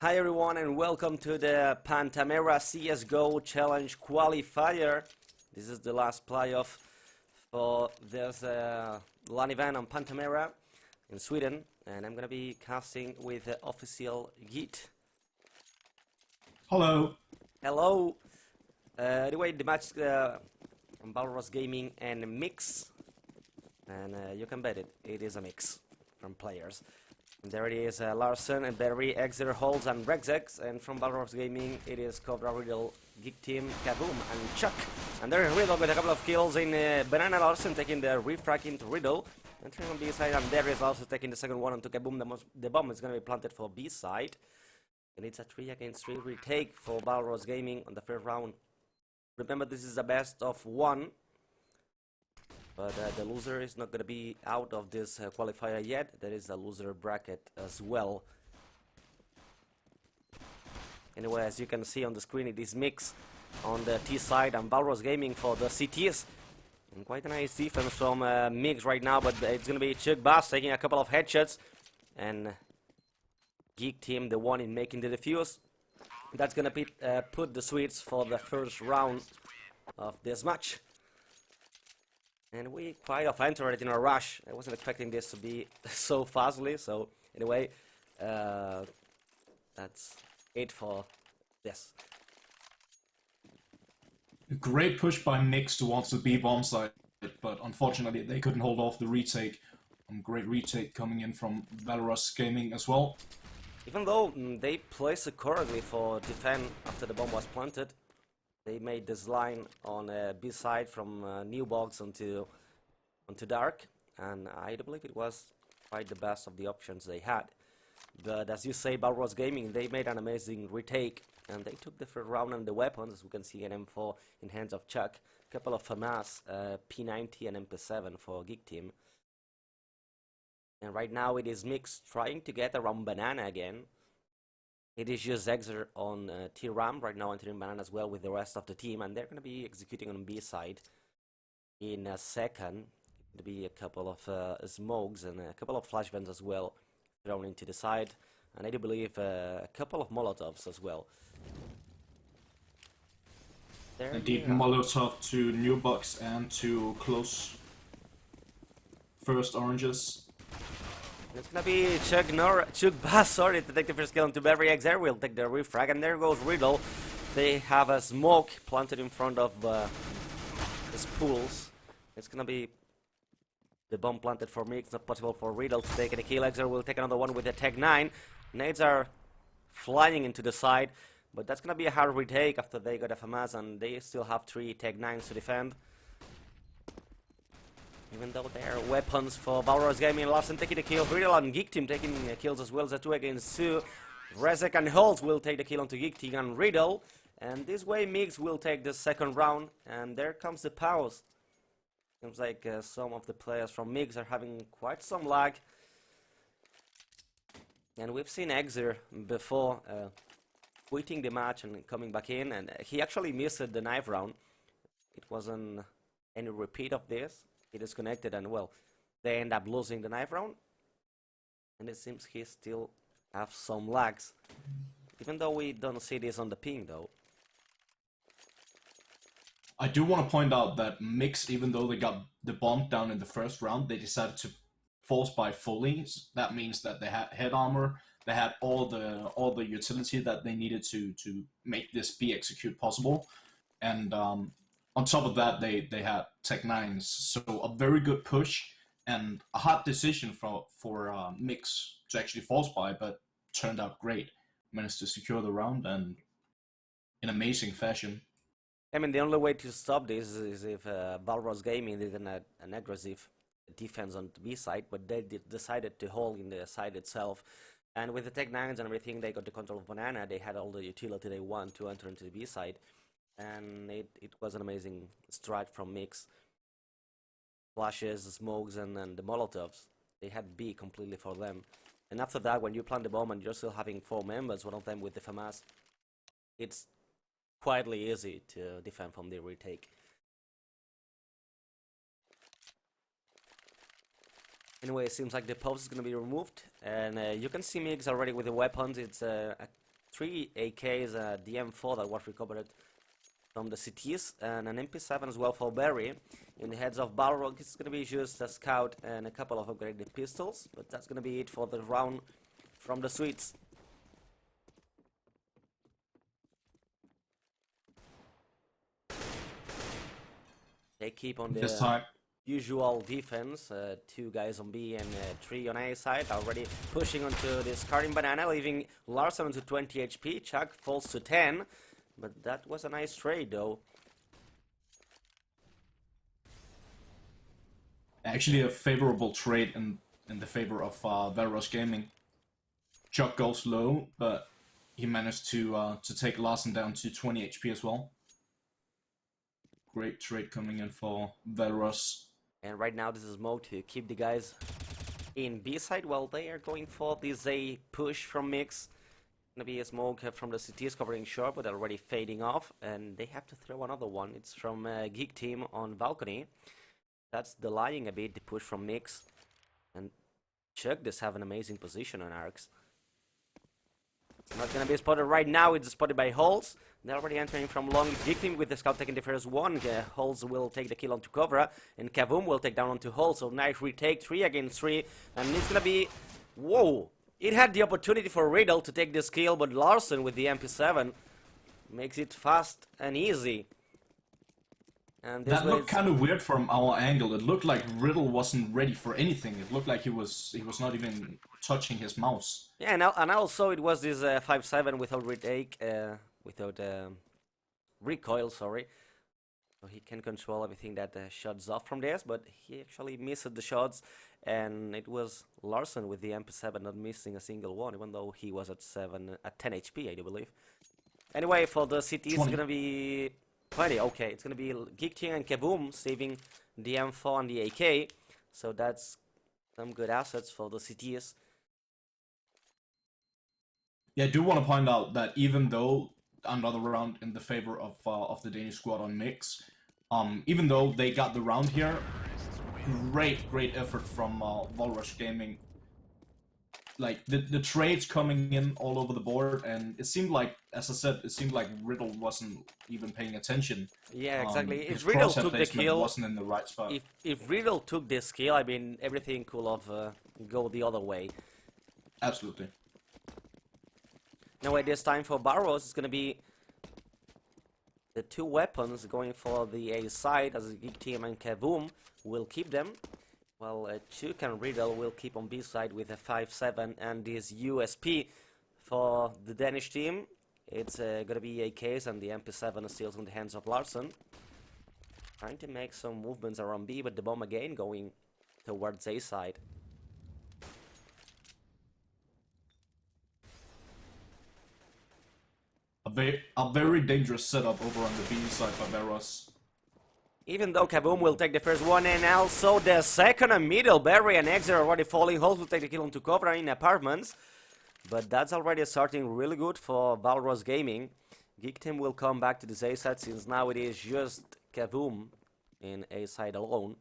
Hi everyone and welcome to the Pantamera CSGO Challenge Qualifier. This is the last playoff for this LAN event on Pantamera in Sweden, and I'm gonna be casting with the official Git. Hello. Hello. Anyway, the match from ValrossGaming and Mix, and you can bet it is a mix from players. And there it is, Larson and Berry, Exeter, Holz and Rexex, and from ValrossGaming it is Cobra, Riddle, Geek Team, Kaboom and Chuck. And there is Riddle with a couple of kills in Banana. Larson taking the refrag into Riddle, entering on B side, and there is also taking the second one onto Kaboom. The bomb is going to be planted for B side. And it's a 3 against 3 retake for ValrossGaming on the first round. Remember, this is a best of 1. But the loser is not going to be out of this qualifier yet. There is a loser bracket as well. Anyway, as you can see on the screen, it is Mix on the T side and ValrossGaming for the CTs. And quite a nice defense from Mix right now, but it's going to be Chuck Bass taking a couple of headshots. And Geek Team, the one in making the defuse. That's going to put the sweets for the first round of this match. And we quite often entered it in a rush. I wasn't expecting this to be so fastly. So anyway, that's it for this. Great push by Mix towards the B bomb side, but unfortunately they couldn't hold off the retake. Great retake coming in from ValrossGaming as well. Even though they placed it correctly for defend after the bomb was planted, they made this line on B side from new box onto dark, and I do believe it was quite the best of the options they had. But as you say, ValrossGaming, they made an amazing retake, and they took the first round on the weapons, as we can see an M4 in hands of Chuck, a couple of FAMAS, P90 and MP7 for Geek Team. And right now it is Mix trying to get around Banana again. It is just Exeter on T-Ram right now, entering Banana as well with the rest of the team, and they're going to be executing on B side in a second. To be a couple of smokes and a couple of flash vents as well thrown into the side, and I do believe a couple of Molotovs as well. Indeed, Molotov to new box and to close first oranges. It's gonna be Chuck Bass, sorry, to take the first kill onto Berry. Exeter will take the refrag, and there goes Riddle. They have a smoke planted in front of the spools. It's gonna be the bomb planted for me. It's not possible for Riddle to take any kill. Exeter will take another one with the Tech 9. Nades are flying into the side, but that's gonna be a hard retake after they got a FAMAS, and they still have 3 Tech 9s to defend. Even though they are weapons for ValrossGaming. Larson taking the kill, Riddle and Geek Team taking kills as well. As a 2 against 2. Rezek and Holtz will take the kill onto Geek Team and Riddle. And this way Mix will take the second round. And there comes the pause. Seems like some of the players from Mix are having quite some lag. And we've seen Exeter before quitting the match and coming back in. And he actually missed the knife round. It wasn't any repeat of this. He disconnected, and well, they end up losing the knife round. And it seems he still have some lags. Even though we don't see this on the ping though. I do want to point out that Mix, even though they got the bomb down in the first round, they decided to force buy fully. That means that they had head armor, they had all the utility that they needed to make this B execute possible. And on top of that, they had Tech 9s, so a very good push and a hard decision for Mix to actually force buy, but turned out great. Managed to secure the round and in amazing fashion. I mean, the only way to stop this is if ValrossGaming did an aggressive defense on the B side, but they decided to hold in the side itself. And with the Tech 9s and everything, they got the control of Banana. They had all the utility they want to enter into the B side. And it was an amazing strike from Mix. Flashes, smokes, and the Molotovs. They had B completely for them. And after that, when you plant the bomb and you're still having 4 members, one of them with the FAMAS, it's quietly easy to defend from the retake. Anyway, it seems like the post is going to be removed, and you can see Mix already with the weapons. It's a 3 AKs, the M4 that was recovered from the cities, and an MP7 as well for Barry. In the heads of Balrog, it's gonna be just a scout and a couple of upgraded pistols, but that's gonna be it for the round from the Swedes. They keep on This the time. usual defense, 2 guys on B and 3 on A side, already pushing onto this Discarding Banana, leaving Larson onto 20 HP, Chuck falls to 10, but that was a nice trade though. Actually, a favorable trade in the favor of ValrossGaming. Chuck goes low, but he managed to take Larson down to 20 HP as well. Great trade coming in for Valross. And right now this is Mo to keep the guys in B side while they are going for this A push from Mix. Gonna be a smoke from the CTs covering short, but already fading off, and they have to throw another one. It's from Geek Team on balcony. That's delaying a bit the push from Mix, and Chuck does have an amazing position on Arcs. It's not gonna be spotted right now. It's spotted by Holes. They're already entering from long. Geek Team with the scout taking the first one. Holes will take the kill onto Cobra, and Kavoom will take down onto Holes. So nice retake, 3 against 3, and it's gonna be whoa. It had the opportunity for Riddle to take this kill, but Larson with the MP7 makes it fast and easy. And this that looked kind of weird from our angle. It looked like Riddle wasn't ready for anything. It looked like he was not even touching his mouse. Yeah, and also it was this 5-7 without retake, without recoil, sorry. So he can control everything that shots off from this, but he actually missed the shots, and it was Larson with the MP7 not missing a single one, even though he was at 10 HP, I do believe. Anyway, for the CT, it's gonna be 20. Okay, it's gonna be Geek Team and Kaboom saving the M4 and the AK, so that's some good assets for the CTs. Yeah, I do want to point out that even though another round in the favor of the Danish squad on Mix, even though they got the round here, great effort from ValrossGaming. Like the trades coming in all over the board, and it seemed like, as I said, it seemed like Riddle wasn't even paying attention. Yeah, exactly. His If Riddle crosshair took the placement kill, wasn't in the right spot. if Riddle took this kill, I mean everything could have go the other way. Absolutely. Now, this time for Barrows, it's gonna be the 2 weapons going for the A side, as Geek Team and Kaboom will keep them. While Chuk and Riddle will keep on B side with a 5-7 and this USP. For the Danish team, it's gonna be AKs, and the MP7 is still in the hands of Larson. Trying to make some movements around B, but the bomb again going towards A side. A very dangerous setup over on the B side by Valross. Even though Kaboom will take the first one, and also the second and middle, Barry and X are already falling. Holes will take the kill onto Cobra in apartments. But that's already starting really good for ValrossGaming. Geek Team will come back to this A side, since now it is just Kaboom in A side alone.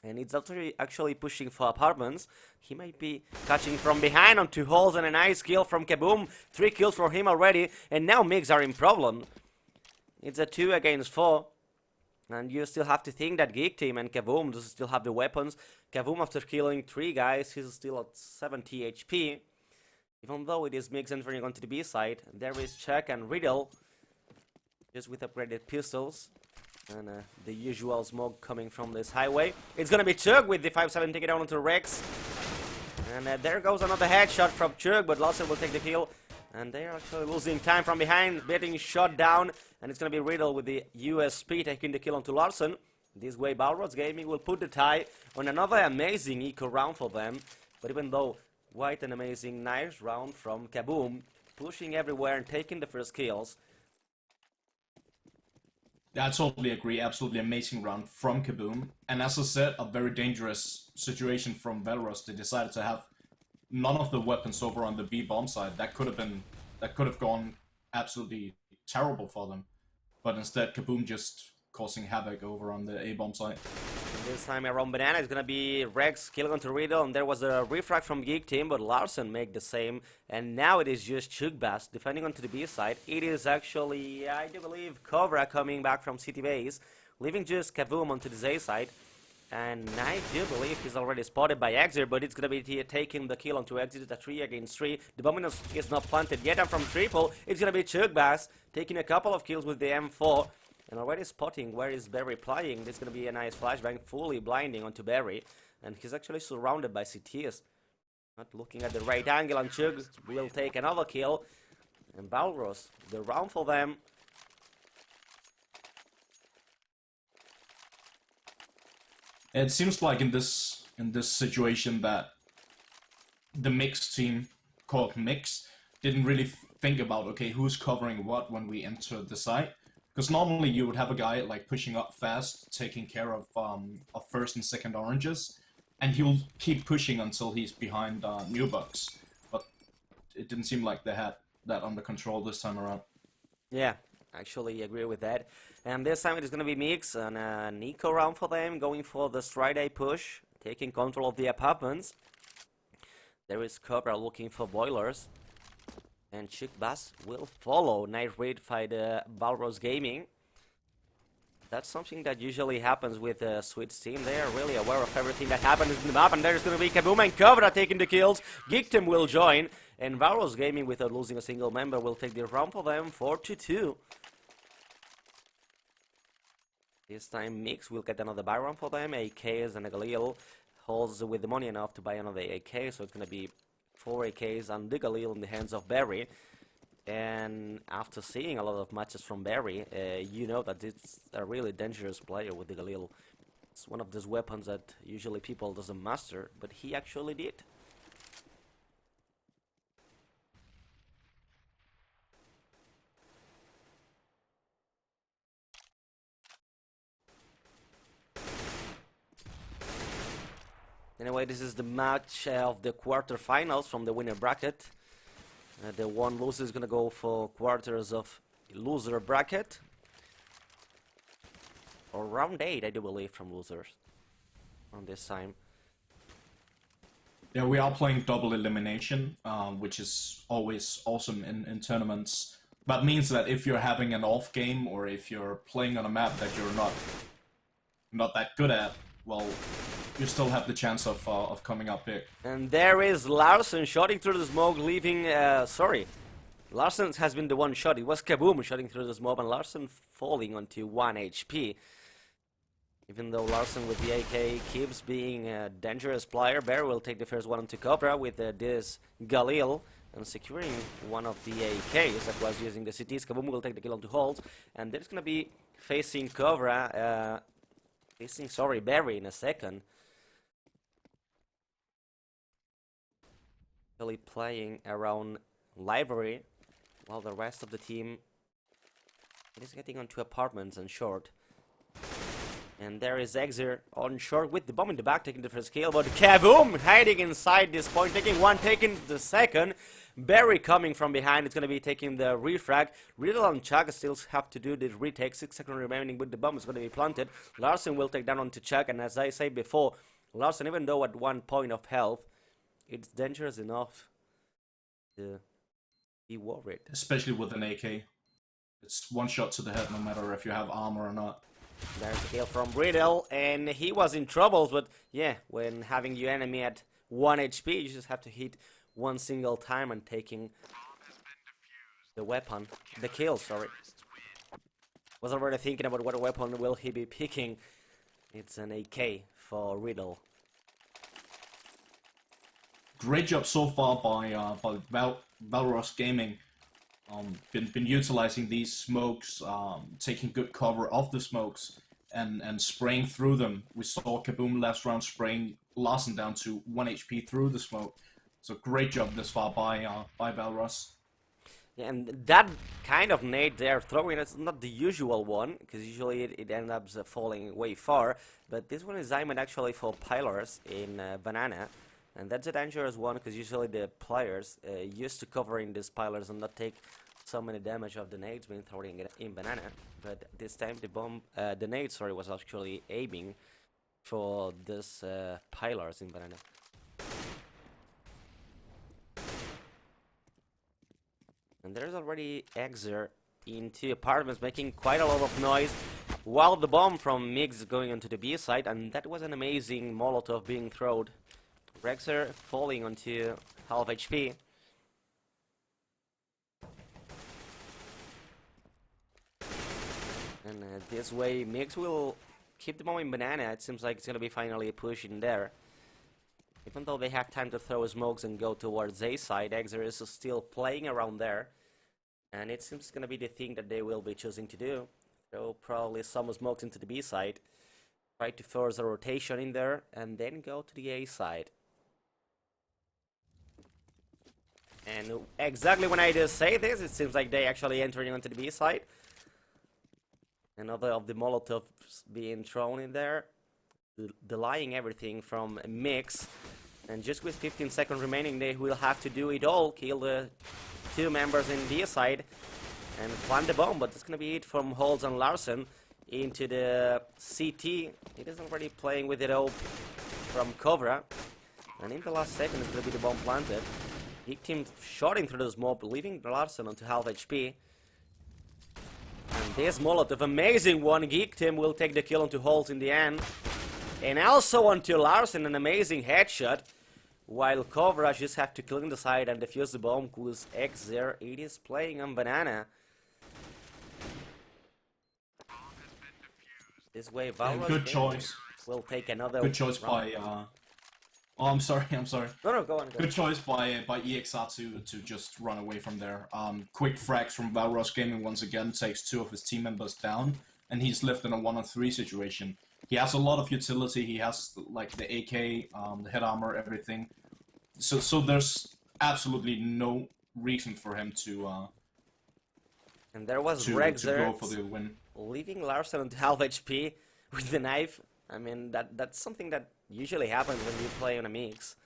And it's actually pushing for apartments. He might be catching from behind onto Holes, and a nice kill from Kaboom. 3 kills for him already, and now Mix are in problem. It's a 2 against 4. And you still have to think that Geek Team and Kaboom does still have the weapons. Kaboom, after killing 3 guys, he's still at 70 HP. Even though it is Mix entering onto the B side, there is Chuck and Riddle, just with upgraded pistols. And the usual smoke coming from this highway. It's gonna be Chug with the 5-7 taking down onto Rex. And there goes another headshot from Chug, but Larson will take the kill. And they're actually losing time from behind, getting shot down. And it's gonna be Riddle with the USP taking the kill onto Larson. This way, ValrossGaming will put the tie on another amazing eco round for them. But even though, quite an amazing, nice round from Kaboom, pushing everywhere and taking the first kills. Yeah, I totally agree. Absolutely amazing round from Kaboom. And as I said, a very dangerous situation from Valross. They decided to have none of the weapons over on the B bomb side. That could have gone absolutely terrible for them. But instead, Kaboom just causing havoc over on the A bomb side. This time around Banana is gonna be Rex killing onto Riddle, and there was a refrag from Geek Team, but Larson make the same, and now it is just Chugbass defending onto the B side. It is actually, I do believe, Cobra coming back from City Base, leaving just Kaboom onto the A side, and I do believe he's already spotted by Exer, but it's gonna be taking the kill onto Exit at 3 against 3. The bomb is not planted yet, and from Triple, it's gonna be Chugbass taking a couple of kills with the M4. And already spotting where is Barry playing. This is going to be a nice flashbang, fully blinding onto Barry. And he's actually surrounded by CTs. Not looking at the right angle, and Chug will take another kill. And Valros, the round for them. It seems like in this situation that the Mix team, called Mix, didn't really think about, okay, who's covering what when we enter the site. Because normally you would have a guy like pushing up fast, taking care of first and second oranges, and he'll keep pushing until he's behind new bucks. But it didn't seem like they had that under control this time around. Yeah, actually agree with that. And this time it is going to be Mix and a Nico round for them, going for the stride A push, taking control of the apartments. There is Cobra looking for boilers. And Chugbass will follow Night Raid by the ValrossGaming. That's something that usually happens with the Switch team. They are really aware of everything that happens in the map, and there's going to be Kaboom and Cobra taking the kills. Geekdom will join, and ValrossGaming, without losing a single member, will take the round for them 4-2. This time Mix will get another buy round for them. AKs and a Galil holds with the money enough to buy another AK, so it's going to be 4 AKs and the Galil in the hands of Barry. And after seeing a lot of matches from Barry, you know that it's a really dangerous player with the Galil. It's one of those weapons that usually people doesn't master, but he actually did. Anyway, this is the match of the quarterfinals from the winner bracket. The one loser is going to go for quarters of loser bracket. Or round 8, I do believe, from losers. On this time. Yeah, we are playing double elimination, which is always awesome in tournaments. That means that if you're having an off game, or if you're playing on a map that you're not that good at, well, you still have the chance of coming up big. And there is Larson shooting through the smoke, leaving, Larson has been the one shot. It was Kaboom shooting through the smoke, and Larson falling onto 1 HP. Even though Larson with the AK keeps being a dangerous player, Bear will take the first one onto Cobra with this Galil, and securing one of the AKs that was using the CTs. Kaboom will take the kill onto Holt, and there's gonna be facing Cobra, Barry in a second. Really playing around library, while the rest of the team is getting onto apartments and short. And there is Exer on short with the bomb in the back, taking the first kill, but Kaboom hiding inside this point, taking one, taking the second. Barry coming from behind, it's going to be taking the refrag. Riddle and Chuck still have to do the retake, 6 seconds remaining, but the bomb is going to be planted. Larson will take down onto Chuck, and as I said before, Larson, even though at 1 point of health, it's dangerous enough to be worried. Especially with an AK. It's one shot to the head no matter if you have armor or not. There's a kill from Riddle, and he was in trouble, but yeah, when having your enemy at 1 HP, you just have to hit one single time and taking the weapon, the kill, sorry. Was already thinking about what weapon will he be picking. It's an AK for Riddle. Great job so far by ValrossGaming. Been utilizing these smokes, taking good cover of the smokes, and spraying through them. We saw Kaboom last round spraying Larson down to 1 HP through the smoke. So great job this far by Valross. Yeah, and that kind of nade they're throwing, it's not the usual one, because usually it ends up falling way far. But this one is aimed actually for pillars in Banana. And that's a dangerous one, because usually the players used to covering these pillars and not take so many damage of the nades being thrown in Banana. But this time the nade, was actually aiming for this pillars in banana. And there's already Exer into apartments making quite a lot of noise while the bomb from Mix is going onto the B side, and that was an amazing Molotov being thrown. Rexer falling onto half HP. And this way Mix will keep the bomb in banana. It seems like it's gonna be finally a push in there. Even though they have time to throw smokes and go towards A side, Exer is still playing around there. And it seems gonna be the thing that they will be choosing to do. Throw probably some smokes into the B side. Try to force a rotation in there and then go to the A side. And exactly when I just say this, it seems like they actually entering onto the B side. Another of the Molotovs being thrown in there, delaying everything from Mix. And just with 15 seconds remaining, they will have to do it all, kill the two members in B side and plant the bomb. But it's gonna be it from Holz and Larsen into the CT. It is already playing with it all from Cobra. And in the last second, it's gonna be the bomb planted. Geek team shooting through the smoke, leaving Larsen onto half HP. And this Molotov, amazing one. Geek team will take the kill onto Holz in the end. And also onto Larsen, an amazing headshot. While Cobra just have to clean the side and defuse the bomb, who's Exer. It is playing on banana. This way, Good choice. will take another. Good choice round. by. Oh, I'm sorry. No, go on. Good choice by EXR to just run away from there. Quick frags from ValrossGaming once again takes two of his team members down, and he's left in a 1-on-3 situation. He has a lot of utility. He has like the AK, the head armor, everything. So there's absolutely no reason for him to. And there was to Rexer go for the win. leaving Larsen on half HP with the knife. I mean, that's something that usually happens when you play on a mix.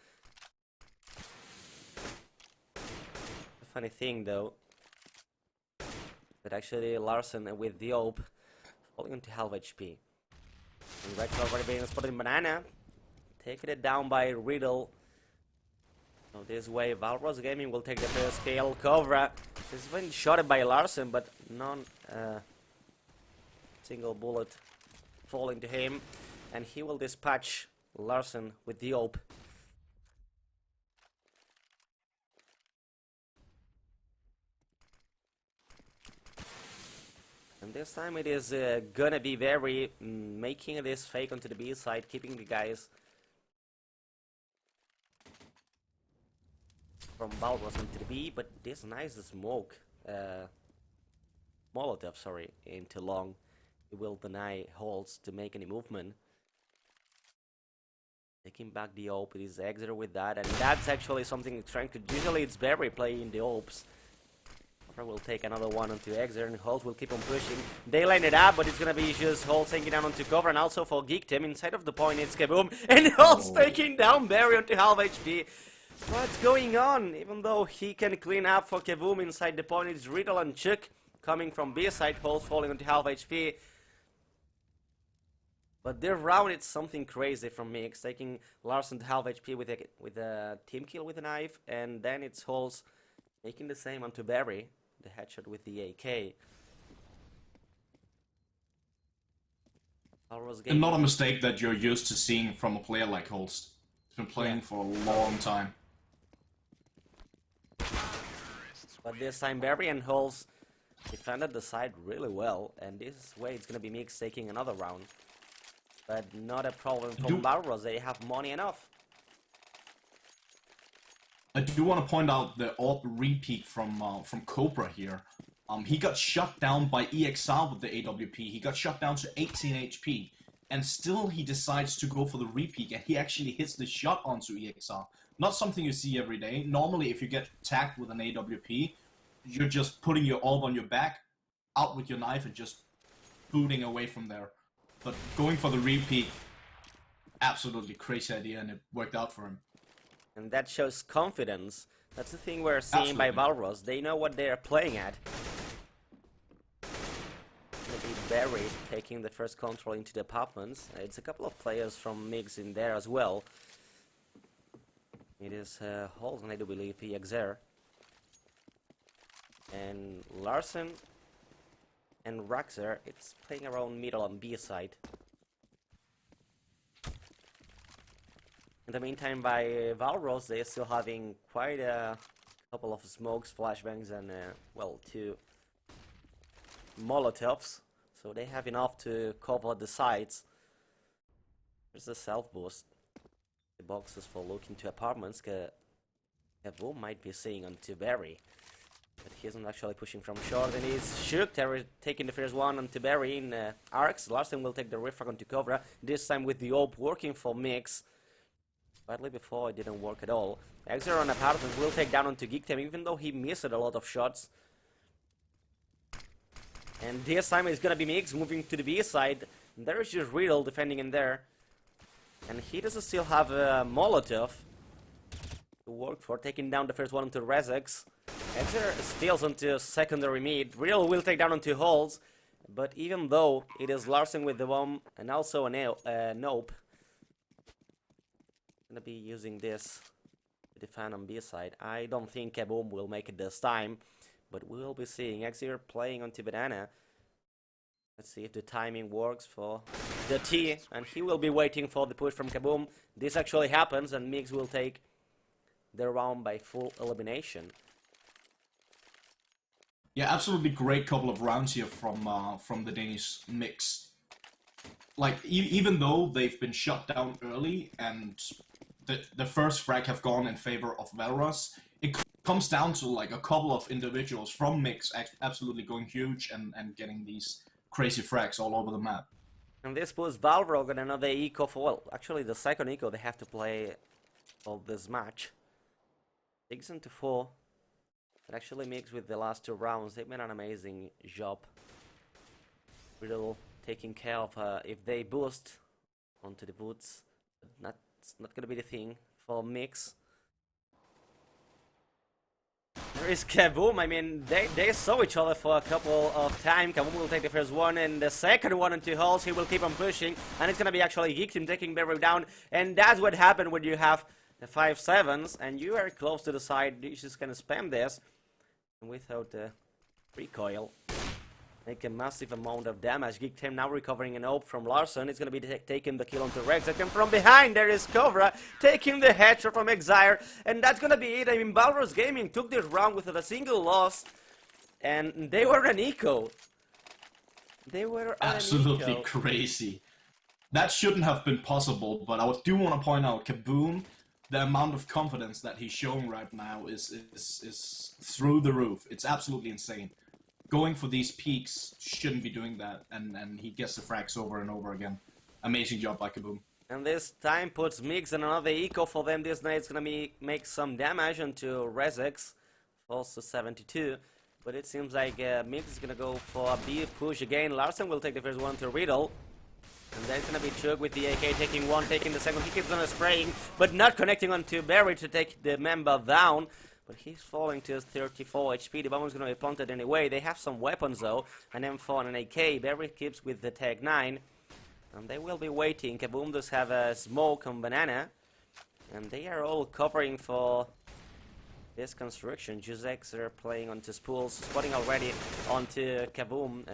The funny thing, though, that actually Larsen with the AWP falling into half HP. And Rex already being spotted in banana, taking it down by Riddle. So this way, ValrossGaming will take the first kill. Cobra has been shot by Larsen, but none single bullet falling to him, and he will dispatch Larsen with the AWP. And this time it is gonna be very making this fake onto the B side, keeping the guys from Valros into the B, but this nice smoke, Molotov, sorry, into long. It will deny Holz to make any movement. Taking back the AWP, it is Exeter with that, and that's actually something trying to. Usually it's Barry playing the AWPs. Will take another one onto Exeter, and Holz will keep on pushing. They line it up, but it's gonna be just Holz taking down onto cover, and also for Geek Team inside of the point it's Kaboom, and Holz taking down Barry onto half HP. What's going on? Even though he can clean up for Kaboom inside the point, it's Riddle and Chuck coming from B side, Holz falling onto half HP. But this round it's something crazy from Mix, taking Larsen to half HP with a team kill with a knife, and then it's Holz making the same onto Barry, the headshot with the AK. And not a mistake that you're used to seeing from a player like Holst. He's been playing for a long time. But this time Barry and Holz defended the side really well, and this way it's gonna be Mix taking another round. But not a problem from Valros, they have money enough. I do want to point out the AWP repeat from Cobra here. He got shut down by EXR with the AWP. He got shut down to 18 HP, and still he decides to go for the repeat, and he actually hits the shot onto EXR. Not something you see every day. Normally, if you get tagged with an AWP, you're just putting your AWP on your back, out with your knife, and just booting away from there. But going for the repeat, absolutely crazy idea, and it worked out for him. And that shows confidence. That's the thing we're seeing by Valros. They know what they're playing at. Barry taking the first control into the apartments. It's a couple of players from MiX in there as well. It is Holden, I do believe, EXR. And Larsen and Raxer, it's playing around middle on B side. In the meantime, by Valros, they're still having quite a couple of smokes, flashbangs, and, well, 2 Molotovs. So they have enough to cover the sides. There's a self-boost. The boxes for looking to apartments. Kevo might be seeing onto Barry. But he isn't actually pushing from short, and he's shook. Taking the first one onto Barry in arcs. Larsen will take the refrag onto Cobra. This time with the AWP working for MiX. Badly before, it didn't work at all. Exer on apartment will take down onto Geektem, even though he missed a lot of shots. And this time it's gonna be MiX moving to the B side. There is just Riddle defending in there. And he doesn't still have a Molotov to work for, taking down the first one onto Rezex. Exer steals onto secondary mid. Riddle will take down onto Holes. But even though it is Larsen with the bomb and also a Nope, gonna be using this to defend on B side. I don't think Kaboom will make it this time, but we'll be seeing Exir playing onto Banana. Let's see if the timing works for the T, and he will be waiting for the push from Kaboom. This actually happens, and MiX will take the round by full elimination. Yeah, absolutely great couple of rounds here from the Danish MiX. Like, even though they've been shut down early and the first frag have gone in favor of Valros, it comes down to like a couple of individuals from MiX absolutely going huge and getting these crazy frags all over the map. And this puts Valro on another eco for, well, actually the second eco they have to play of this match. 6 into 4. But actually MiX with the last 2 rounds, they've made an amazing job. Riddle taking care of if they boost onto the boots. It's not gonna be the thing for MiX. There is Kaboom. I mean, they saw each other for a couple of times. Kaboom will take the first one, and the second one into Holes. He will keep on pushing, and it's gonna be actually Geekteam taking Barry down. And that's what happened when you have the 5-7s, and you are close to the side. You just gonna spam this, and without the recoil, make a massive amount of damage. Geekteam now recovering an AWP from Larsen. It's going to be taking the kill onto Rex. And from behind there is Cobra taking the headshot from Exire. And that's going to be it. I mean, ValrossGaming took this round with a single loss. And they were an eco. They were absolutely crazy. That shouldn't have been possible, but I do want to point out Kaboom, the amount of confidence that he's showing right now is through the roof. It's absolutely insane. Going for these peaks, shouldn't be doing that, and he gets the frags over and over again. Amazing job by Kaboom. And this time puts MiX in another eco for them. This night it's gonna make some damage onto Rezex, falls to 72. But it seems like MiX is gonna go for a B push again. Larsen will take the first one to Riddle. And then it's gonna be Chug with the AK taking one, taking the second. He keeps on spraying, but not connecting onto Barry to take the member down. But he's falling to 34 HP. The bomb is going to be planted anyway. They have some weapons though. An M4 and an AK. Barry keeps with the tag 9. And they will be waiting. Kaboom does have a smoke on Banana. And they are all covering for this construction. Juzex are playing onto spools. Spotting already onto Kaboom.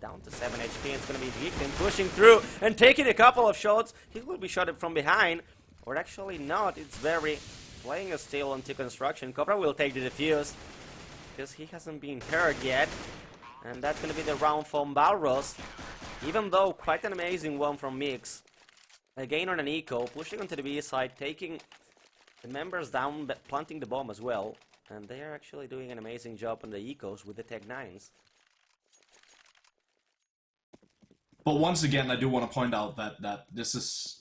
Down to 7 HP. It's going to be Geekteam pushing through and taking a couple of shots. He will be shot from behind. Or actually not. It's Barry playing a steal onto construction. Cobra will take the defuse because he hasn't been hurt yet, and that's gonna be the round from Valros. Even though quite an amazing one from MiX. Again on an eco, pushing onto the B side, taking the members down, but planting the bomb as well. And they are actually doing an amazing job on the ecos with the tech 9s. But once again, I do want to point out that this is.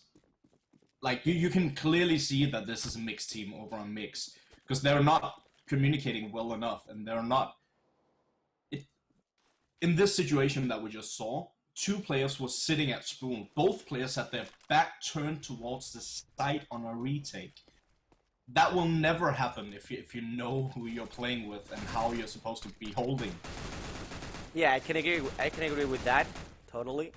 Like, you can clearly see that this is a mixed team over on MiX, because they're not communicating well enough, and they're not... In this situation that we just saw, 2 players were sitting at spoon. Both players had their back turned towards the side on a retake. That will never happen if you know who you're playing with and how you're supposed to be holding. Yeah, I can agree with that. totally.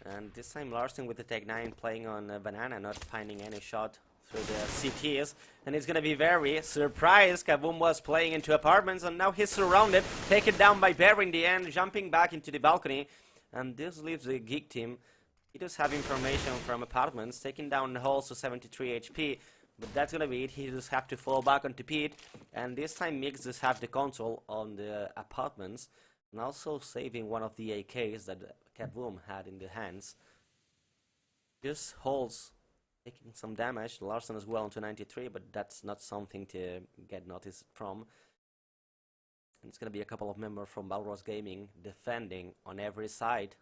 And this time Larsen with the Tech 9 playing on Banana, not finding any shot through the CTs. And it's gonna be very surprised. Kaboom was playing into apartments and now he's surrounded, taken down by Barry in the end, jumping back into the balcony. And this leaves the Geek team. He does have information from apartments, taking down the holes to 73 HP. But that's gonna be it. He just have to fall back onto Pete. And this time Mix does have the control on the apartments. And also saving one of the AKs that Kaboom had in the hands. Just holds taking some damage. Larsen as well onto 93, but that's not something to get noticed from. And it's gonna be a couple of members from ValrossGaming defending on every side.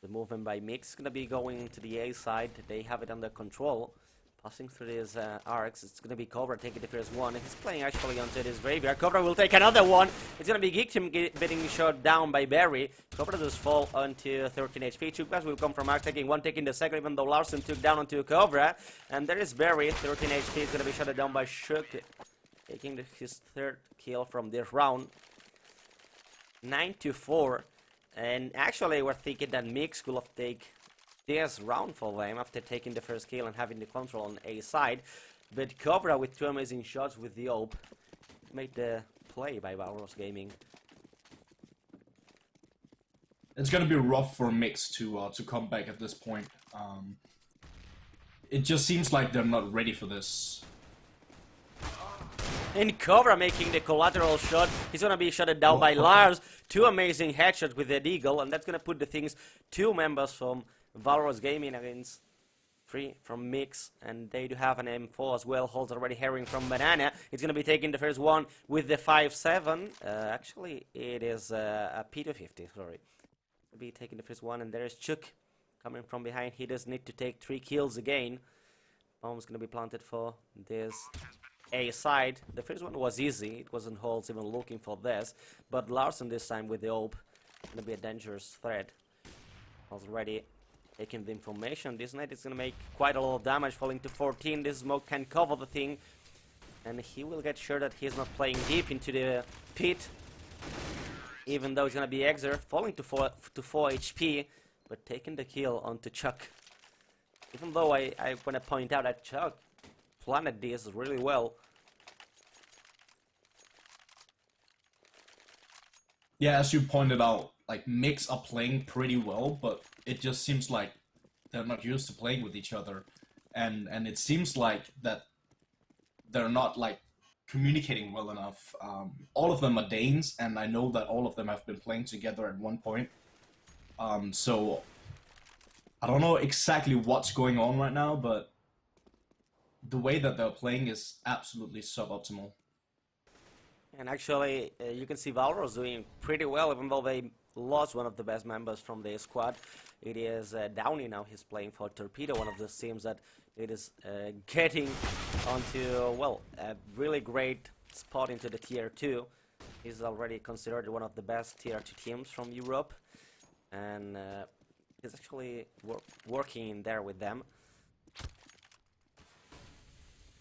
The movement by Mix is gonna be going to the A side. They have it under control. Passing through his arcs, it's gonna be Cobra taking the first one. He's playing actually onto his graveyard. Cobra will take another one. It's gonna be Geek Team getting shot down by Barry. Cobra does fall onto 13 HP. Two guys will come from Arc, taking one, taking the second, even though Larsen took down onto Cobra. And there is Barry, 13 HP, is gonna be shot down by Shook, taking his third kill from this round. 9-4. And actually, we're thinking that Mix could have taken this round for them after taking the first kill and having the control on A side. But Cobra with two amazing shots with the AWP made the play by ValrossGaming. It's gonna be rough for Mix to come back at this point. It just seems like they're not ready for this. And Cobra making the collateral shot. He's gonna be shot down by Lars. Two amazing headshots with the Deagle, and that's gonna put the things two members from ValrossGaming against three from Mix, and they do have an M4 as well. Holds already herring from Banana. It's gonna be taking the first one with the 5-7. Actually, it is a P250. Sorry, will be taking the first one, and there is Chuk coming from behind. He does need to take 3 kills again. Bomb's gonna be planted for this A side. The first one was easy. It wasn't Holds even looking for this, but Larsen this time with the AWP gonna be a dangerous threat. Already taking the information. This night is gonna make quite a lot of damage, falling to 14. This smoke can cover the thing, and he will get sure that he's not playing deep into the pit, even though it's gonna be Exer, falling to 4 HP, but taking the kill onto Chuck. Even though I wanna point out that Chuck planned this really well. Yeah, as you pointed out, like Mix are playing pretty well, but it just seems like they're not used to playing with each other, and it seems like that they're not like communicating well enough. All of them are Danes, and I know that all of them have been playing together at one point. So I don't know exactly what's going on right now, but the way that they're playing is absolutely suboptimal. And actually, you can see Valro's doing pretty well, even though they lost one of the best members from their squad. It is Downey now. He's playing for Torpedo, one of the teams that it is getting onto, well, a really great spot into the Tier 2. He's already considered one of the best Tier 2 teams from Europe. And he's actually working in there with them.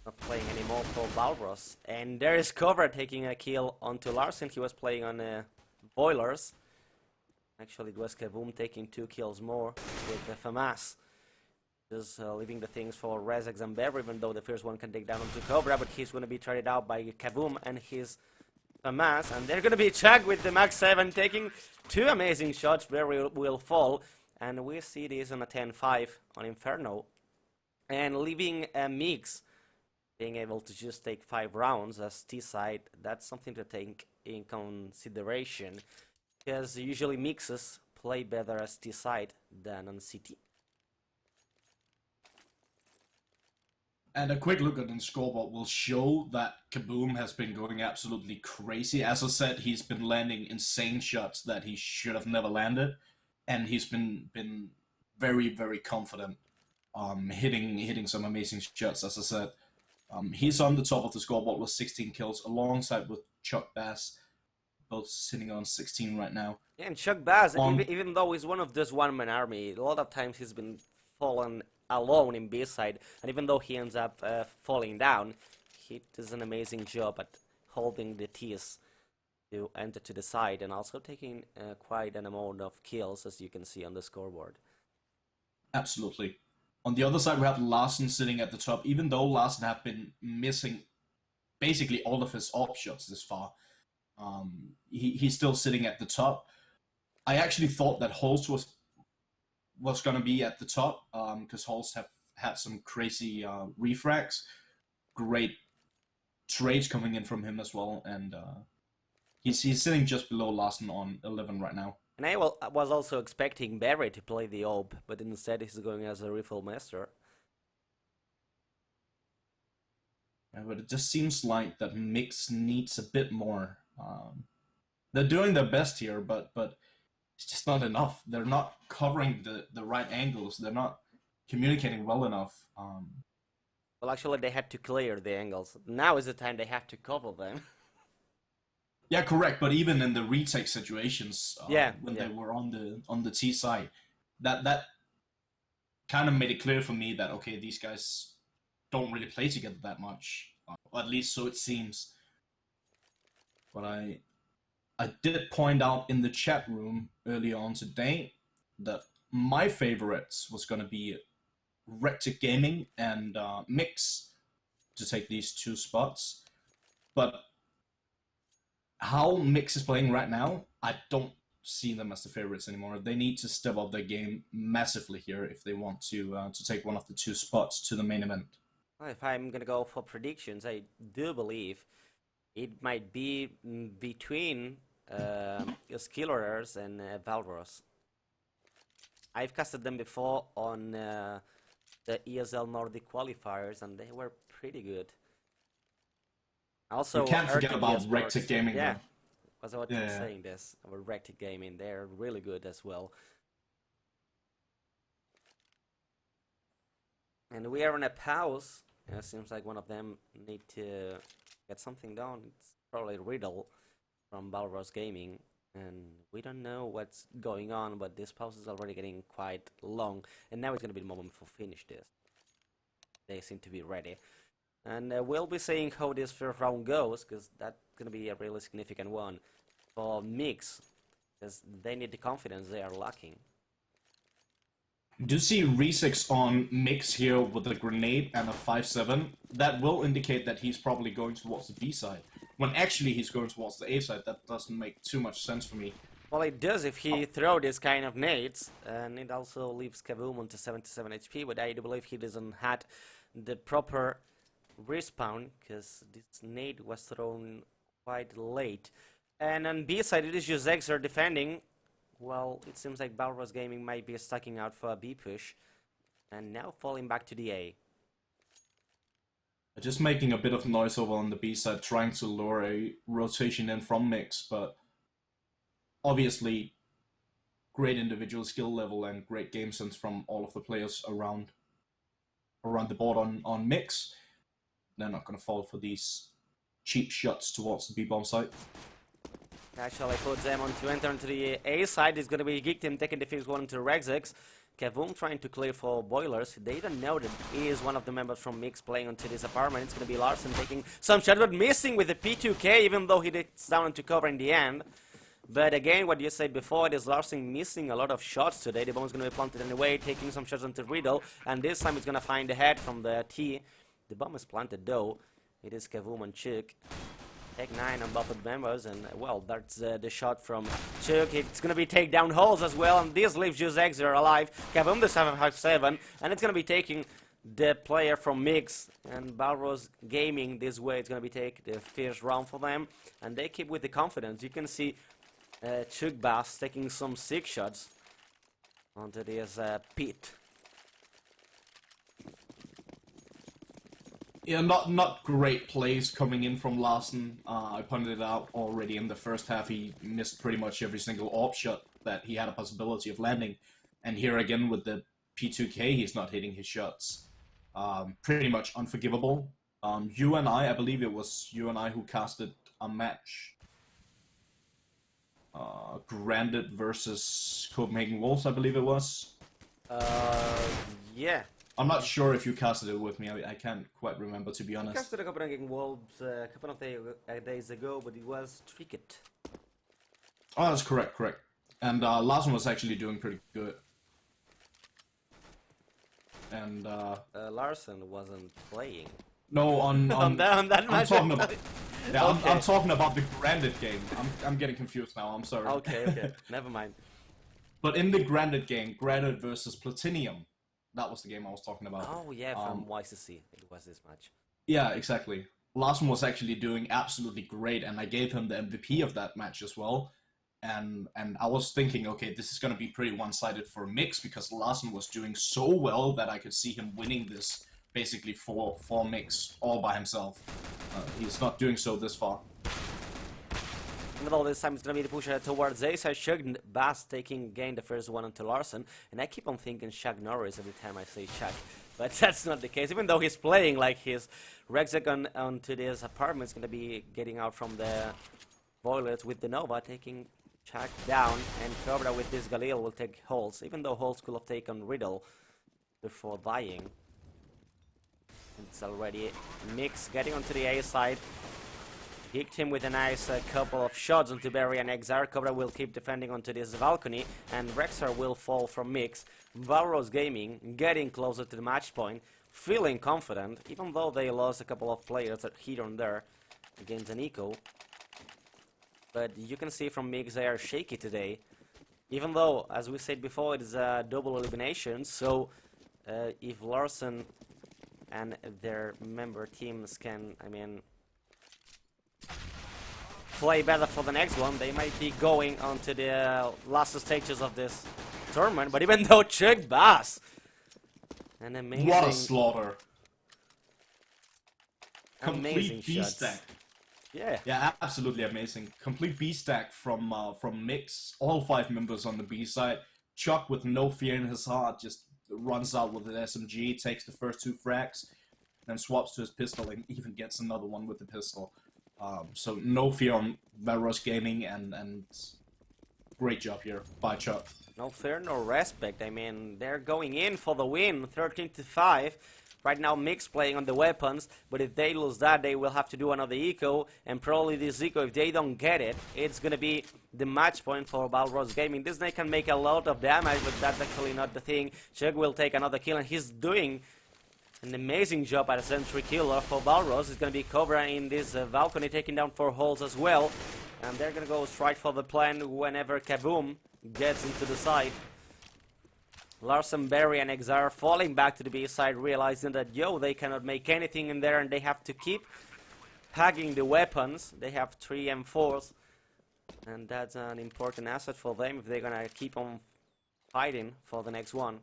Not playing anymore for Valros. And there is Cover taking a kill onto Larsen. He was playing on Boilers. Actually, it was Kaboom taking 2 kills more with the FAMAS. Just leaving the things for Rezex and Bever, even though the first one can take down onto Cobra, but he's going to be traded out by Kaboom and his FAMAS. And they're going to be Chuck with the Max 7 taking 2 amazing shots. Bever will fall. And we see this on a 10-5 on Inferno. And leaving a Mix being able to just take 5 rounds as T-side, that's something to take in consideration, because usually Mixes play better as T-side than on CT. And a quick look at the scoreboard will show that Kaboom has been going absolutely crazy. As I said, he's been landing insane shots that he should have never landed, and he's been very, very confident, hitting some amazing shots, as I said. He's on the top of the scoreboard with 16 kills, alongside with Chuck Bass, both sitting on 16 right now. Yeah, and Chuck Bass, even though he's one of this one-man army, a lot of times he's been fallen alone in B side, and even though he ends up falling down, he does an amazing job at holding the T's to enter to the side, and also taking quite an amount of kills, as you can see on the scoreboard. Absolutely. On the other side, we have Larsen sitting at the top. Even though Larsen have been missing basically all of his op shots this far, he's still sitting at the top. I actually thought that Holst was going to be at the top, because Holst have had some crazy refrags. Great trades coming in from him as well, and he's sitting just below Larsen on 11 right now. And I was also expecting Barry to play the AWP, but instead he's going as a rifle master. Yeah, but it just seems like that Mix needs a bit more. They're doing their best here, but it's just not enough. They're not covering the right angles. They're not communicating well enough. Well, actually, they had to clear the angles. Now is the time they have to cover them. Yeah, correct. But even in the retake situations, when yeah. they were on the T side, that kind of made it clear for me that okay, these guys don't really play together that much, or at least so it seems. But I did point out in the chat room earlier on today that my favorites was going to be Rectic Gaming and Mix to take these 2 spots. But how Mix is playing right now, I don't see them as the favorites anymore. They need to step up their game massively here if they want to take one of the 2 spots to the main event. Well, if I'm gonna go for predictions, I do believe it might be between Skillers and Valros. I've casted them before on the ESL Nordic qualifiers, and they were pretty good. Also, you can't forget about Rectic Gaming. Yeah, was what I'm saying this about Rectic Gaming. They're really good as well. And we are in a pause. It seems like one of them need to get something done. It's probably Riddle from ValrossGaming, and we don't know what's going on, but this pause is already getting quite long, and now it's going to be the moment for finish this. They seem to be ready. And we'll be seeing how this first round goes, because that's going to be a really significant one for Mix, because they need the confidence they are lacking. Do you see Resix on Mix here with a grenade and a 5-7? That will indicate that he's probably going towards the B side, when actually he's going towards the A side. That doesn't make too much sense for me. Well, it does if he throw this kind of nades, and it also leaves Kavoom onto 77 HP, but I do believe he doesn't had the proper respawn, because this nade was thrown quite late. And on B side, it is just Exer defending. Well, it seems like ValrossGaming might be stacking out for a B push, and now falling back to the A. Just making a bit of noise over on the B side, trying to lure a rotation in from Mix, but obviously great individual skill level and great game sense from all of the players around the board on Mix. They're not going to fall for these cheap shots towards the B-bomb site. Actually puts them on to enter into the A side. It's going to be Geekteam taking the first one into Rexix. Kavoom trying to clear for Boilers. They don't know that he is one of the members from Mix playing onto this apartment. It's going to be Larsen taking some shots, but missing with the P2K, even though he gets down into cover in the end. But again, what you said before, it is Larsen missing a lot of shots today. The bomb is going to be planted anyway, taking some shots onto Riddle, and this time it's going to find the head from the T. The bomb is planted though. It is Kavoom and Chuk. Take 9 on both of the members, and well, that's the shot from Chuk. It's going to be take down holes as well, and this leaves just Exer alive. Kavoom the 757, and it's going to be taking the player from Mix, and ValrossGaming this way. It's going to be take the first round for them, and they keep with the confidence. You can see Chuk Bass taking some 6 shots onto this pit. Yeah, not great plays coming in from Larsen. I pointed it out already in the first half. He missed pretty much every single AWP shot that he had a possibility of landing. And here again with the P2K, he's not hitting his shots. Pretty much unforgivable. I believe it was I who casted a match. Granted versus Copenhagen Wolves, I believe it was. Yeah. I'm not sure if you casted it with me. I can't quite remember, to be I honest. casted a Copenhagen Wolves a couple of days ago, but it was tricked. Oh, that's correct, correct. And Larsen was actually doing pretty good. And Larsen wasn't playing. no, on on that I'm match. talking about. Yeah, Okay. I'm talking about the Granted game. I'm getting confused now. I'm sorry. Okay, never mind. But in the Granted game, Granted versus Platinum, that was the game I was talking about. Oh yeah, from YCC it was this match. Yeah, exactly. Larsen was actually doing absolutely great, and I gave him the MVP of that match as well. And I was thinking, okay, this is going to be pretty one-sided for Mix, because Larsen was doing so well that I could see him winning this basically for Mix all by himself. He's not doing so this far. Even though this time it's gonna be the push towards Ace, I Shug Bass gain the first one onto Larsen, and I keep on thinking Shaq Norris every time I say Shaq, but that's not the case. Even though he's playing like his Rexagon onto this apartment, is gonna be getting out from the boilers with the Nova, taking Shaq down, and Cobra with this Galil will take Holtz, even though Holtz could have taken Riddle before dying. It's already Mix getting onto the A side. Picked him with a nice couple of shots onto Barry and Exar. Cobra will keep defending onto this balcony, and Rexar will fall from Mix. ValrossGaming getting closer to the match point, feeling confident, even though they lost a couple of players here and there against an eco. But you can see from Mix they are shaky today, even though, as we said before, it is a double elimination. So if Larsen and their member teams can, play better for the next one, they might be going on to the last stages of this tournament. But even though Chuck Bass, an amazing, What a slaughter! amazing Complete B shots. stack. Yeah, Absolutely amazing. Complete B stack from Mix. All 5 members on the B side. Chuck with no fear in his heart just runs out with an SMG, takes the first 2 frags, then swaps to his pistol and even gets another one with the pistol. So no fear on ValrossGaming, and great job here by Chuck. no fear, no respect. They're going in for the win, 13-5. Right now, Mix playing on the weapons, but if they lose that, they will have to do another eco, and probably this eco, if they don't get it, it's gonna be the match point for ValrossGaming. This guy can make a lot of damage, but that's actually not the thing. Chug will take another kill, and he's doing an amazing job at a sentry killer for Valros. It's going to be Cobra in this balcony, taking down 4 holes as well. And they're going to go straight for the plan whenever Kaboom gets into the side. Larsen, Barry, and Exar falling back to the B side, realizing that, they cannot make anything in there, and they have to keep hugging the weapons. They have 3 M4s, and that's an important asset for them if they're going to keep on fighting for the next one.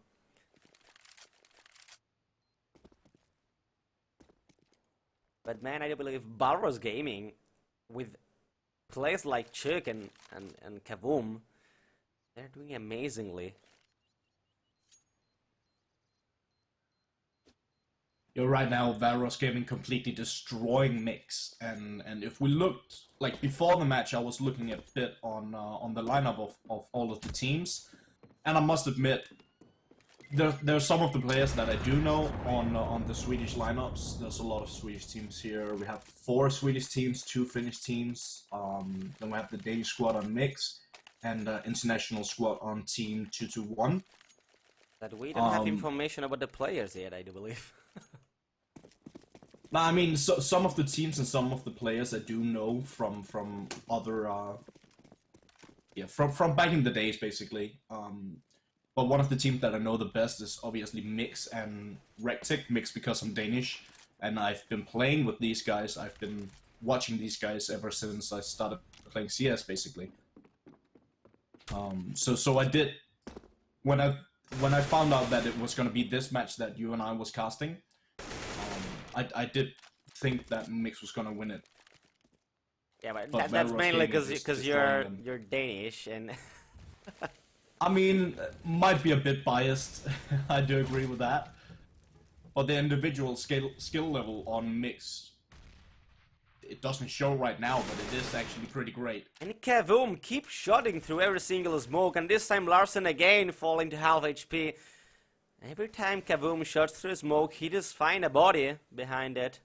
But man, I do believe ValrossGaming, with players like Chuck and Kaboom, they're doing amazingly. You're right now, ValrossGaming completely destroying Mix, and if we looked, like before the match, I was looking a bit on the lineup of all of the teams, and I must admit, there's some of the players that I do know on the Swedish lineups. There's a lot of Swedish teams here. We have 4 Swedish teams, 2 Finnish teams. Then we have the Danish squad on Mix, and international squad on Team 221. But we don't have information about the players yet, I do believe. So, some of the teams and some of the players I do know from other, from back in the days, basically. But one of the teams that I know the best is obviously Mix and Rectic. Mix because I'm Danish, and I've been playing with these guys. I've been watching these guys ever since I started playing CS, basically. So I did, when I found out that it was going to be this match that you and I was casting, I did think that Mix was going to win it. Yeah, but that's mainly because you're Danish, and might be a bit biased. I do agree with that. But the individual skill level on Mix, it doesn't show right now, but it is actually pretty great. And Kaboom keeps shotting through every single smoke, and this time Larsen again falling to half HP. Every time Kaboom shots through smoke, he just finds a body behind it.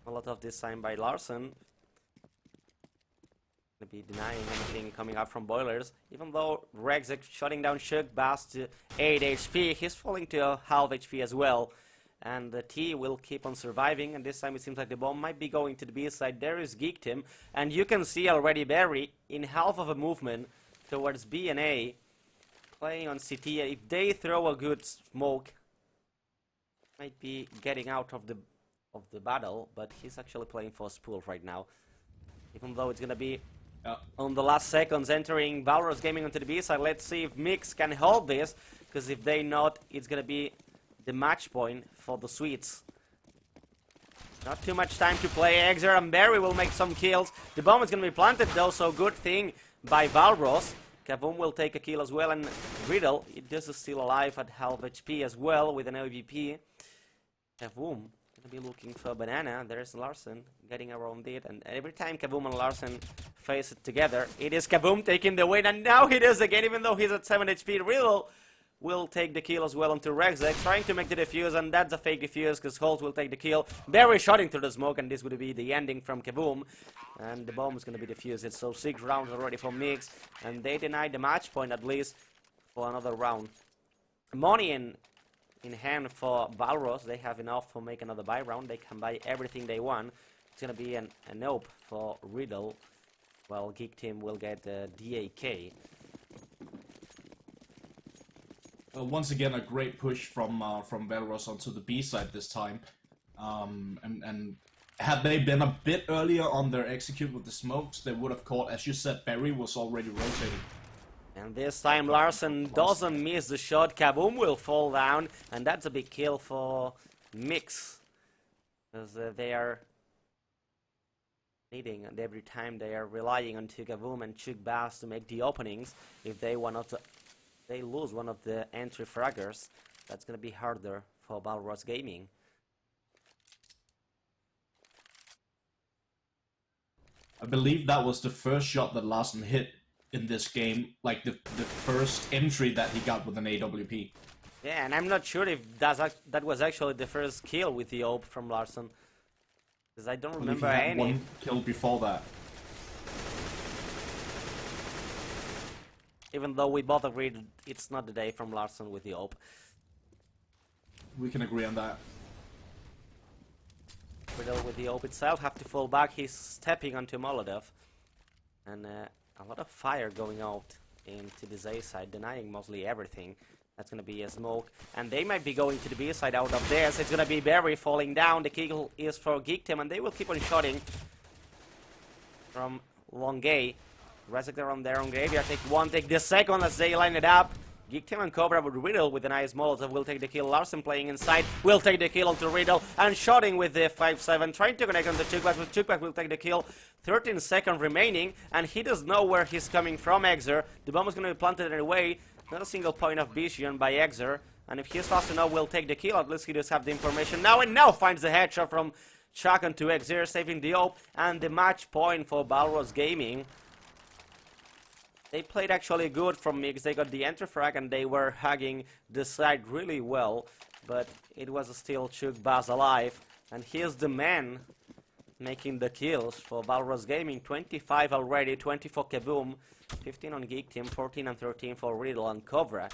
A lot of this time by Larsen. Gonna be denying anything coming out from boilers. Even though Reg's shutting down Shug Bass to 8 HP, he's falling to half HP as well. And the T will keep on surviving, and this time it seems like the bomb might be going to the B side. There is Geeked him, and you can see already Barry in half of a movement towards B and A, playing on CT. If they throw a good smoke, might be getting out of the battle, but he's actually playing for Spool right now. Even though it's gonna be on the last seconds entering ValrossGaming onto the B side. Let's see if Mix can hold this, because if they not, it's gonna be the match point for the Swedes. Not too much time to play. Exer and Barry will make some kills. The bomb is gonna be planted though, so good thing by Valros. Kaboom will take a kill as well, and Riddle, it is still alive at half HP as well with an AVP. Kaboom gonna be looking for Banana. There's Larsen getting around it, and every time Kaboom and Larsen face it together, it is Kaboom taking the win, and now he does again, even though he's at 7 HP. Riddle will take the kill as well onto Rexek, trying to make the defuse, and that's a fake defuse because Holt will take the kill. Barry shotting through the smoke, and this would be the ending from Kaboom, and the bomb is going to be defused. So 6 rounds already for Mix, and they denied the match point at least for another round. Money in hand for Valros. They have enough to make another buy round. They can buy everything they want. It's going to be an nope for Riddle, while Geek Team will get DAK. Once again, a great push from Valros onto the B side this time. And had they been a bit earlier on their execute with the smokes, they would have caught, as you said, Barry was already rotating. And this time Larsen doesn't miss the shot. Kaboom will fall down, and that's a big kill for Mix, because they are needing, and every time they are relying on Kaboom and Chug Bass to make the openings. If they want to, they lose one of the entry fraggers, that's gonna be harder for ValrossGaming. I believe that was the first shot that Larsen hit in this game, like the first entry that he got with an AWP. Yeah, and I'm not sure if that was actually the first kill with the AWP from Larsen, because I don't remember any. One kill before that. Even though we both agreed it's not the day from Larsen with the AWP. We can agree on that. Riddle with the AWP itself have to fall back. He's stepping onto Molotov, and a lot of fire going out into this A side, denying mostly everything. That's gonna be a smoke, and they might be going to the B side out of this. It's gonna be Barry falling down. The kill is for Geek Team, and they will keep on shooting from long A. Resek around their own graveyard. Take one, take the second as they line it up. Geek Team and Cobra with Riddle with a nice Molotov will take the kill. Larsen playing inside will take the kill onto Riddle, and shotting with the 5-7, trying to connect on the Chukback, but Chukback will take the kill. 13 seconds remaining, and he does know where he's coming from, Exer. The bomb is going to be planted anyway. Not a single point of vision by Exer, and if he's fast enough, will take the kill. At least he does have the information now, and now finds the headshot from Chuck onto Exer, saving the AWP, and the match point for ValrossGaming. They played actually good from Mix. They got the enter frag, and they were hugging the side really well, but it was still Chug Bass alive, and here's the man making the kills for ValrossGaming. 25 already, 20 for Kaboom, 15 on Geek Team, 14 and 13 for Riddle and Cobra.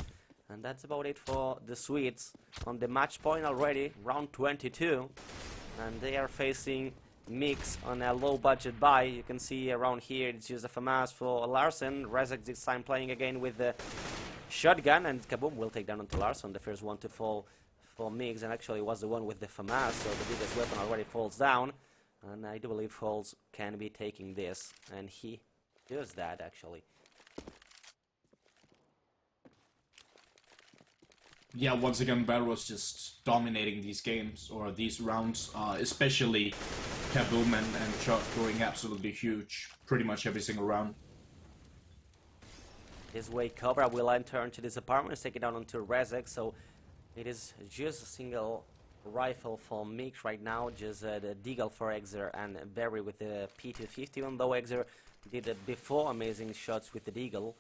And that's about it for the Swedes on the match point already, round 22. And they are facing Mix on a low budget buy. You can see around here it's just a FAMAS for Larsen. Rezek this time playing again with the shotgun, and Kaboom will take down onto Larsen, the first one to fall for Mix, and actually was the one with the FAMAS, so the biggest weapon already falls down. And I do believe Holz can be taking this, and he does that actually. Yeah, once again, Valros just dominating these games, or these rounds, especially Kaboom and Chuck going absolutely huge pretty much every single round. This way Cobra will enter into this apartment, take it down onto Rezek, so it is just a single rifle for Mix right now, just the Deagle for Exer and Barry with the P250, even though Exer did it before amazing shots with the Deagle.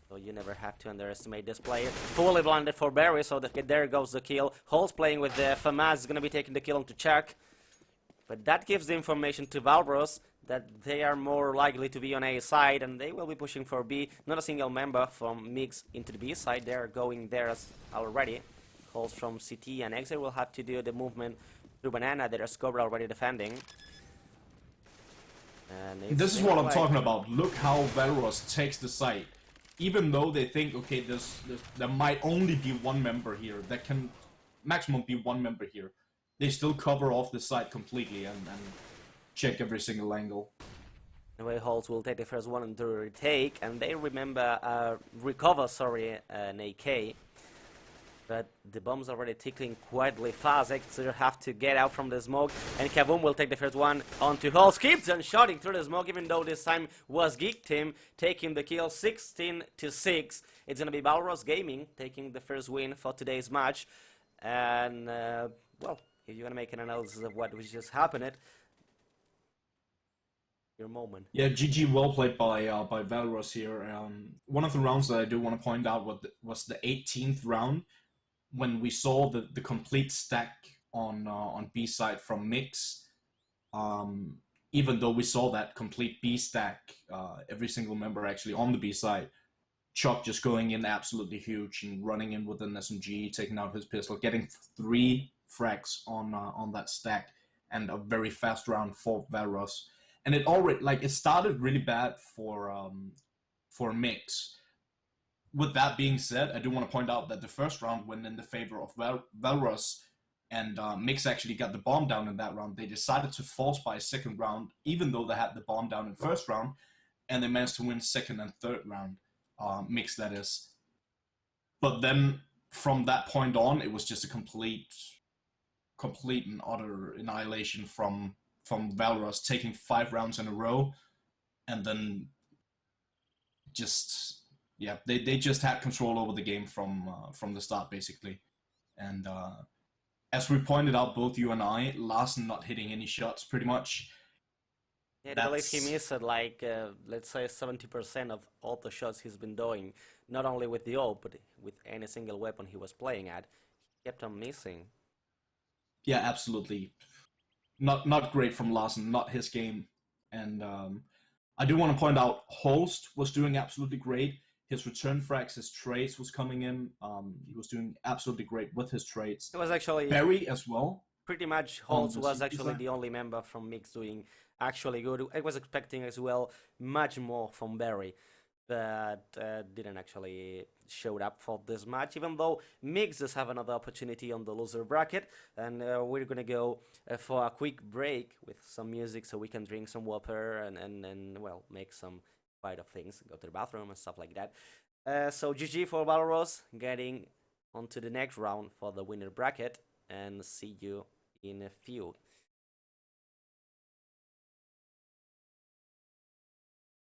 So you never have to underestimate this player. Fully blinded for Barry, so there goes the kill. Holz playing with the FAMAS is gonna be taking the kill onto Chuck. But that gives the information to Valros that they are more likely to be on A side, and they will be pushing for B. Not a single member from Mix into the B side. They're going there already. Calls from CT and Exit will have to do the movement through Banana. There's Cobra already defending. And this is what I'm talking about. Look how Valros takes the site. Even though they think, okay, there might only be one member here, that can maximum be one member here, they still cover off the site completely and check every single angle. Anyway, Holtz will take the first one into retake, and they recover, an AK. But the bomb's already ticking quietly fast. Exeter have to get out from the smoke, and Kaboom will take the first one onto Holtz. Keeps on shooting through the smoke, even though this time was Geek Team taking the kill 16-6. It's gonna be ValrossGaming taking the first win for today's match. And well, if you wanna make an analysis of what was just happened, your moment. Yeah, GG, well played by Valros here. One of the rounds that I do want to point out was the 18th round, when we saw the complete stack on B side from Mix. Even though we saw that complete B stack, every single member actually on the B side, Chuck just going in absolutely huge and running in with an SMG, taking out his pistol, getting 3 frags on that stack, and a very fast round for Valros. And it started really bad for Mix. With that being said, I do want to point out that the first round went in the favor of Valros, and Mix actually got the bomb down in that round. They decided to force by a second round, even though they had the bomb down in first round, and they managed to win second and third round. Mix, that is. But then from that point on, it was just a complete and utter annihilation from Valros, taking 5 rounds in a row, and then just, yeah, they just had control over the game from the start, basically. And as we pointed out, both you and I, Larsen not hitting any shots, pretty much. Yeah, I believe he missed like, let's say 70% of all the shots he's been doing, not only with the AWP, but with any single weapon he was playing at. He kept on missing. Yeah, absolutely. Not great from Larsen, not his game. And I do want to point out, Holst was doing absolutely great. His return frags, his trades was coming in. He was doing absolutely great with his trades. It was actually Barry as well. Pretty much Holst was actually the only member from Mix doing actually good. I was expecting as well much more from Barry, but didn't actually showed up for this match, even though Mix does have another opportunity on the loser bracket. And we're gonna go for a quick break with some music so we can drink some water and well, make some quite of things, go to the bathroom and stuff like that. So GG for Valros, getting onto the next round for the winner bracket, and see you in a few.